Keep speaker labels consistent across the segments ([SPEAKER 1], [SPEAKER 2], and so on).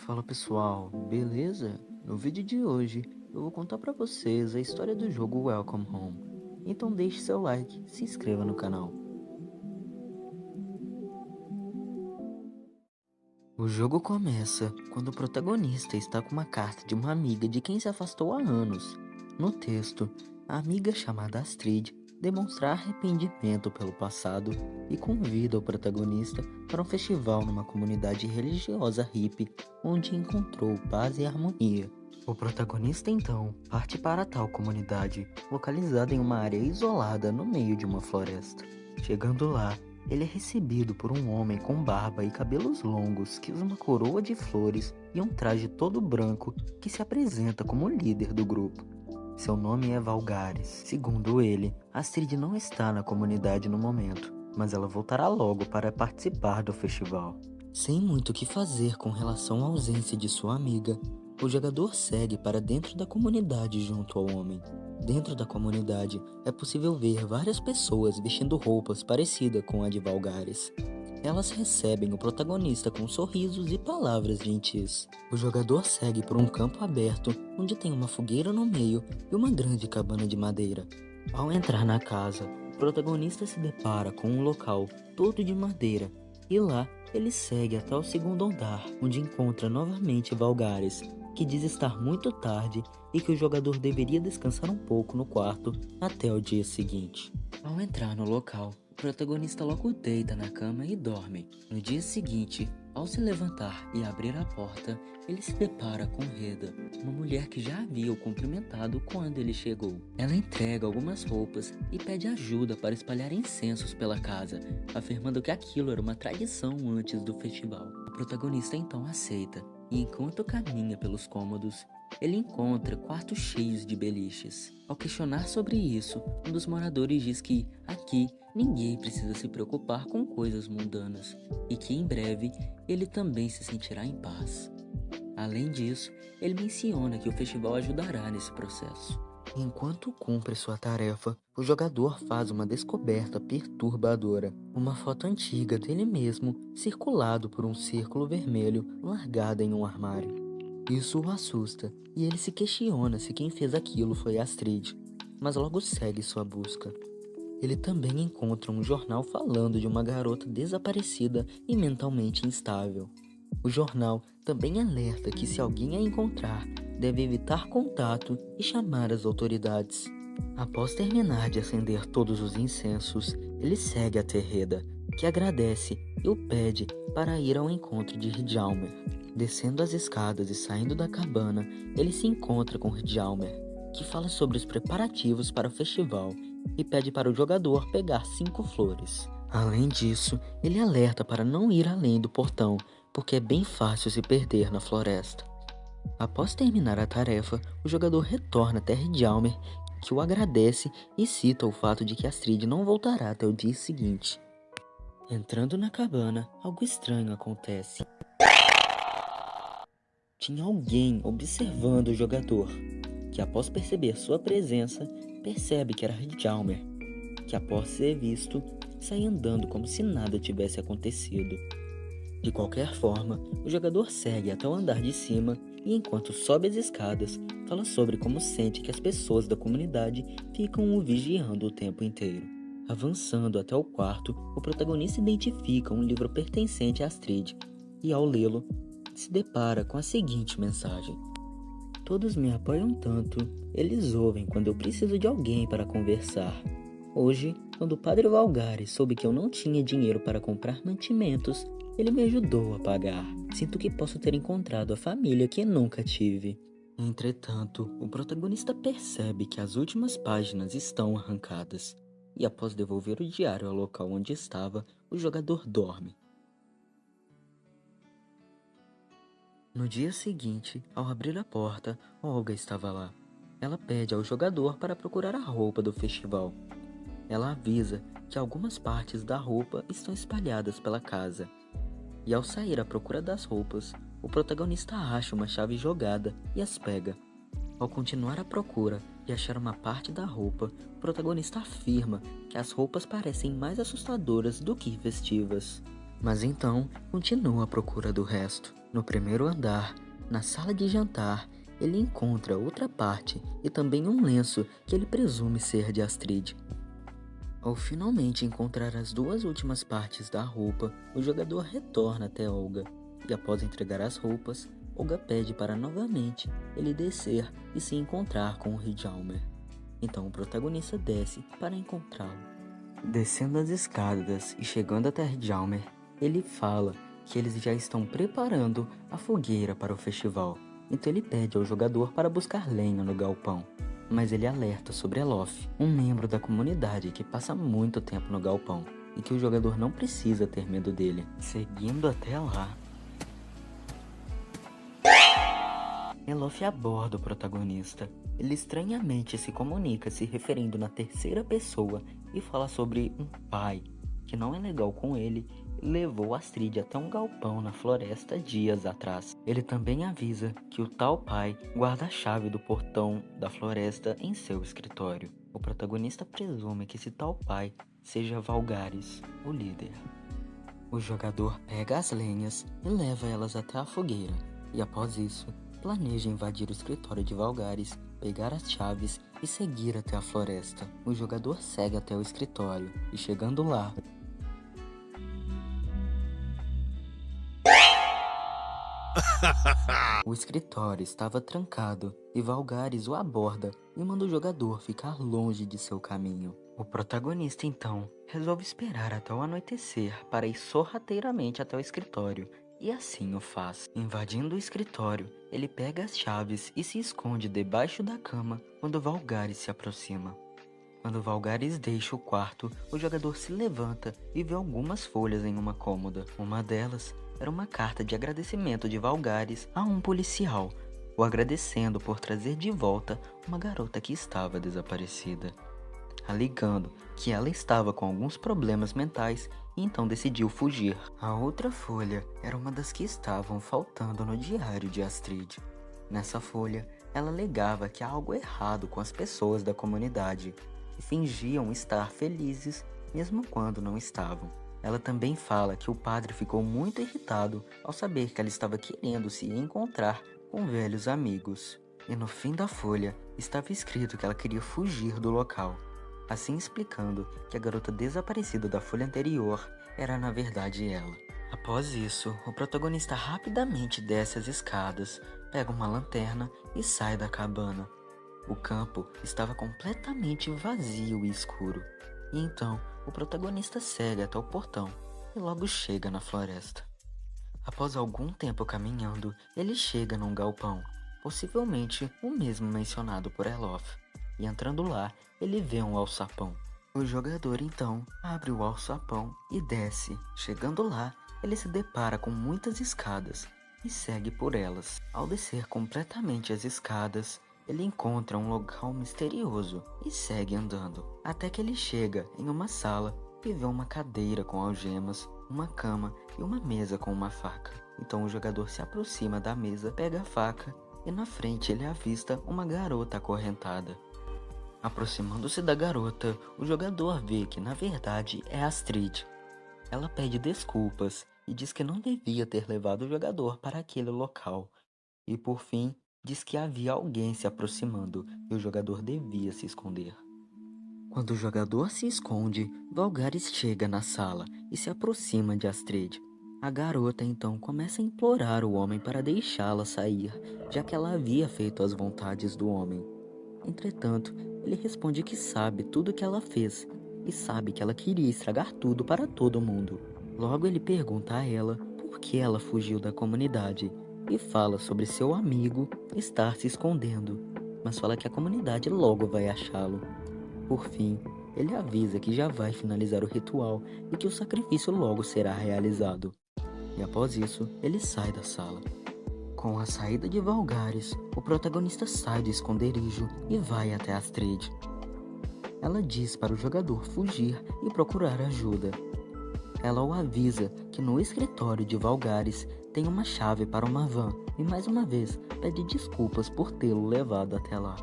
[SPEAKER 1] Fala pessoal, beleza? No vídeo de hoje eu vou contar pra vocês a história do jogo Welcome Home. Então deixe seu like, se inscreva no canal. O jogo começa quando o protagonista está com uma carta de uma amiga de quem se afastou há anos. No texto, a amiga chamada Astrid demonstra arrependimento pelo passado e convida o protagonista para um festival numa comunidade religiosa hippie, onde encontrou paz e harmonia. O protagonista então parte para tal comunidade, localizada em uma área isolada no meio de uma floresta. Chegando lá, ele é recebido por um homem com barba e cabelos longos que usa uma coroa de flores e um traje todo branco que se apresenta como líder do grupo. Seu nome é Valgares. Segundo ele, Astrid não está na comunidade no momento, mas ela voltará logo para participar do festival. Sem muito o que fazer com relação à ausência de sua amiga, o jogador segue para dentro da comunidade junto ao homem. Dentro da comunidade, é possível ver várias pessoas vestindo roupas parecidas com a de Valgares. Elas recebem o protagonista com sorrisos e palavras gentis. O jogador segue por um campo aberto, onde tem uma fogueira no meio e uma grande cabana de madeira. Ao entrar na casa, o protagonista se depara com um local todo de madeira, e lá ele segue até o segundo andar, onde encontra novamente Valgares, que diz estar muito tarde e que o jogador deveria descansar um pouco no quarto até o dia seguinte. Ao entrar no local, o protagonista logo deita na cama e dorme. No dia seguinte, ao se levantar e abrir a porta, ele se depara com Reda, uma mulher que já havia o cumprimentado quando ele chegou. Ela entrega algumas roupas e pede ajuda para espalhar incensos pela casa, afirmando que aquilo era uma tradição antes do festival. O protagonista então aceita, e enquanto caminha pelos cômodos, ele encontra quartos cheios de beliches. Ao questionar sobre isso, um dos moradores diz que aqui ninguém precisa se preocupar com coisas mundanas e que em breve ele também se sentirá em paz. Além disso, ele menciona que o festival ajudará nesse processo. Enquanto cumpre sua tarefa, o jogador faz uma descoberta perturbadora. Uma foto antiga dele mesmo, circulado por um círculo vermelho largada em um armário. Isso o assusta, e ele se questiona se quem fez aquilo foi Astrid, mas logo segue sua busca. Ele também encontra um jornal falando de uma garota desaparecida e mentalmente instável. O jornal também alerta que se alguém a encontrar, deve evitar contato e chamar as autoridades. Após terminar de acender todos os incensos, ele segue até Reda, que agradece e o pede para ir ao encontro de Hjalmer. Descendo as escadas e saindo da cabana, ele se encontra com Hjalmer, que fala sobre os preparativos para o festival e pede para o jogador pegar 5 flores. Além disso, ele alerta para não ir além do portão, porque é bem fácil se perder na floresta. Após terminar a tarefa, o jogador retorna até Hjalmer, que o agradece e cita o fato de que Astrid não voltará até o dia seguinte. Entrando na cabana, algo estranho acontece. Tinha alguém observando o jogador, que após perceber sua presença, percebe que era Hjalmer, que após ser visto, sai andando como se nada tivesse acontecido. De qualquer forma, o jogador segue até o andar de cima e enquanto sobe as escadas, fala sobre como sente que as pessoas da comunidade ficam o vigiando o tempo inteiro. Avançando até o quarto, o protagonista identifica um livro pertencente a Astrid e ao lê-lo, se depara com a seguinte mensagem: "Todos me apoiam tanto, eles ouvem quando eu preciso de alguém para conversar. Hoje, quando o padre Valgares soube que eu não tinha dinheiro para comprar mantimentos, ele me ajudou a pagar. Sinto que posso ter encontrado a família que nunca tive." Entretanto, o protagonista percebe que as últimas páginas estão arrancadas, e após devolver o diário ao local onde estava, o jogador dorme. No dia seguinte, ao abrir a porta, Olga estava lá. Ela pede ao jogador para procurar a roupa do festival. Ela avisa que algumas partes da roupa estão espalhadas pela casa. E ao sair à procura das roupas, o protagonista acha uma chave jogada e as pega. Ao continuar a procura e achar uma parte da roupa, o protagonista afirma que as roupas parecem mais assustadoras do que festivas. Mas então, continua a procura do resto. No primeiro andar, na sala de jantar, ele encontra outra parte e também um lenço que ele presume ser de Astrid. Ao finalmente encontrar as duas últimas partes da roupa, o jogador retorna até Olga e, após entregar as roupas, Olga pede para novamente ele descer e se encontrar com o Hjalmar. Então o protagonista desce para encontrá-lo. Descendo as escadas e chegando até Hjalmar, ele fala que eles já estão preparando a fogueira para o festival. Então ele pede ao jogador para buscar lenha no galpão. Mas ele alerta sobre Elof, um membro da comunidade que passa muito tempo no galpão, e que o jogador não precisa ter medo dele. Seguindo até lá, Elof aborda o protagonista. Ele estranhamente se comunica se referindo na terceira pessoa e fala sobre um pai que não é legal com ele e levou Astrid até um galpão na floresta dias atrás. Ele também avisa que o tal pai guarda a chave do portão da floresta em seu escritório. O protagonista presume que esse tal pai seja Valgares, o líder. O jogador pega as lenhas e leva elas até a fogueira, e após isso, planeja invadir o escritório de Valgares, pegar as chaves e seguir até a floresta. O jogador segue até o escritório e, chegando lá, o escritório estava trancado e Valgares o aborda e manda o jogador ficar longe de seu caminho. O protagonista então resolve esperar até o anoitecer para ir sorrateiramente até o escritório. E assim o faz. Invadindo o escritório, ele pega as chaves e se esconde debaixo da cama quando Valgares se aproxima. Quando Valgares deixa o quarto, o jogador se levanta e vê algumas folhas em uma cômoda. Uma delas era uma carta de agradecimento de Valgares a um policial, o agradecendo por trazer de volta uma garota que estava desaparecida, alegando que ela estava com alguns problemas mentais e então decidiu fugir. A outra folha era uma das que estavam faltando no diário de Astrid. Nessa folha, ela alegava que há algo errado com as pessoas da comunidade, que fingiam estar felizes mesmo quando não estavam. Ela também fala que o padre ficou muito irritado ao saber que ela estava querendo se encontrar com velhos amigos. E no fim da folha estava escrito que ela queria fugir do local, assim explicando que a garota desaparecida da folha anterior era na verdade ela. Após isso, o protagonista rapidamente desce as escadas, pega uma lanterna e sai da cabana. O campo estava completamente vazio e escuro, e então o protagonista segue até o portão e logo chega na floresta. Após algum tempo caminhando, ele chega num galpão, possivelmente o mesmo mencionado por Elof, e entrando lá, ele vê um alçapão. O jogador então abre o alçapão e desce. Chegando lá, ele se depara com muitas escadas e segue por elas. Ao descer completamente as escadas, ele encontra um local misterioso e segue andando, até que ele chega em uma sala e vê uma cadeira com algemas, uma cama e uma mesa com uma faca. Então o jogador se aproxima da mesa, pega a faca e na frente ele avista uma garota acorrentada. Aproximando-se da garota, o jogador vê que na verdade é Astrid. Ela pede desculpas e diz que não devia ter levado o jogador para aquele local. E por fim, diz que havia alguém se aproximando e o jogador devia se esconder. Quando o jogador se esconde, Valgares chega na sala e se aproxima de Astrid. A garota então começa a implorar o homem para deixá-la sair, já que ela havia feito as vontades do homem. Entretanto, ele responde que sabe tudo o que ela fez e sabe que ela queria estragar tudo para todo mundo. Logo ele pergunta a ela por que ela fugiu da comunidade e fala sobre seu amigo estar se escondendo, mas fala que a comunidade logo vai achá-lo. Por fim, ele avisa que já vai finalizar o ritual e que o sacrifício logo será realizado. E após isso, ele sai da sala. Com a saída de Valgares, o protagonista sai do esconderijo e vai até Astrid. Ela diz para o jogador fugir e procurar ajuda. Ela o avisa que no escritório de Valgares tem uma chave para uma van e mais uma vez pede desculpas por tê-lo levado até lá.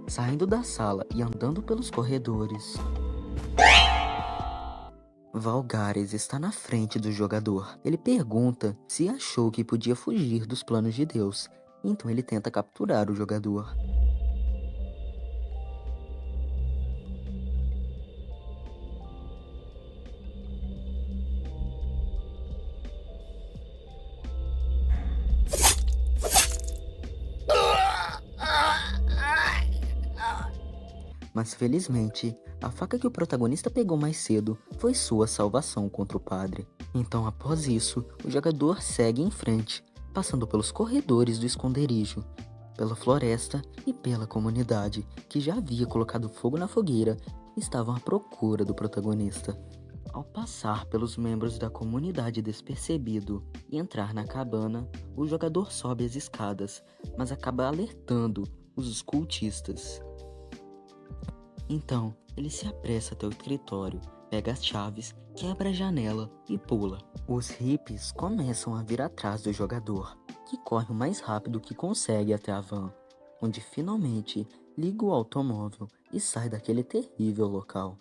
[SPEAKER 1] Saindo da sala e andando pelos corredores, Valgares está na frente do jogador. Ele pergunta se achou que podia fugir dos planos de Deus. Então ele tenta capturar o jogador. Mas felizmente, a faca que o protagonista pegou mais cedo foi sua salvação contra o padre. Então, após isso, o jogador segue em frente, passando pelos corredores do esconderijo, pela floresta e pela comunidade, que já havia colocado fogo na fogueira e estavam à procura do protagonista. Ao passar pelos membros da comunidade despercebido e entrar na cabana, o jogador sobe as escadas, mas acaba alertando os cultistas. Então, ele se apressa até o escritório, pega as chaves, quebra a janela e pula. Os hippies começam a vir atrás do jogador, que corre o mais rápido que consegue até a van, onde finalmente liga o automóvel e sai daquele terrível local.